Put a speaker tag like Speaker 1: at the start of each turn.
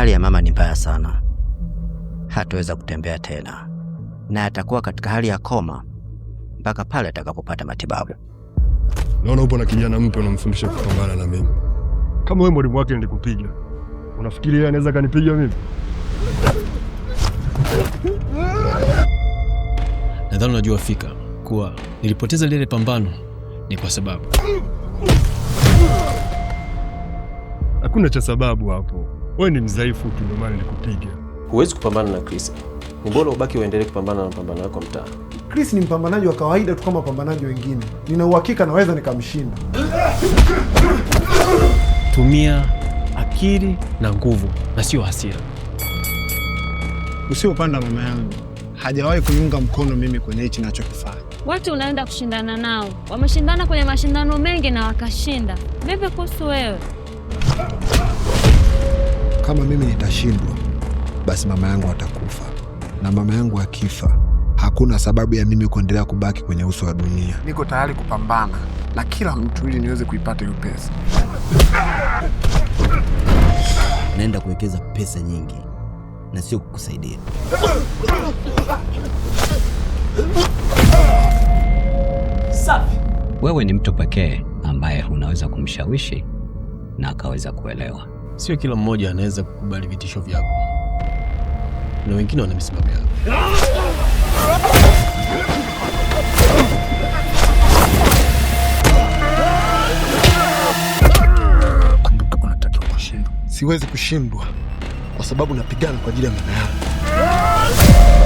Speaker 1: hali ya mama ni mbaya sana, hataweza kutembea tena na atakuwa katika hali ya koma mpaka pale atakapopata matibabu.
Speaker 2: Naona upo na kijana mpya unamfundisha kupambana na mimi. Kama wewe mwalimu wake nilikupiga, unafikiri yeye anaweza kanipiga mimi?
Speaker 3: Nadhani unajua fika kuwa nilipoteza lile pambano ni kwa sababu.
Speaker 2: Hakuna cha sababu hapo. Wewe ni mdhaifu tu, ndio maana nilikupiga.
Speaker 3: Huwezi kupambana na Chris. Ni bora ubaki uendelee kupambana na mapambano yako mtaa.
Speaker 4: Chris ni mpambanaji wa kawaida tu kama wapambanaji wengine. Nina uhakika naweza nikamshinda.
Speaker 3: Tumia akili na nguvu na sio hasira.
Speaker 4: Usiopanda mama yangu hajawahi kuniunga mkono mimi kwenye hichi ninachokifanya.
Speaker 5: Watu unaenda kushindana nao wameshindana kwenye mashindano mengi na wakashinda. Vipi kuhusu wewe?
Speaker 4: Kama mimi nitashindwa, basi mama yangu atakufa. Na mama yangu akifa, hakuna sababu ya mimi kuendelea kubaki kwenye uso wa dunia. Niko tayari kupambana na kila mtu ili niweze kuipata hiyo pesa.
Speaker 1: Naenda kuwekeza pesa nyingi na sio kukusaidia.
Speaker 6: Safi.
Speaker 7: Wewe ni mtu pekee ambaye unaweza kumshawishi na akaweza kuelewa.
Speaker 3: Sio kila mmoja anaweza kukubali vitisho vyako. Na wengine wana misimamo yao.
Speaker 4: Siwezi kushindwa kwa sababu napigana kwa ajili ya mama yangu.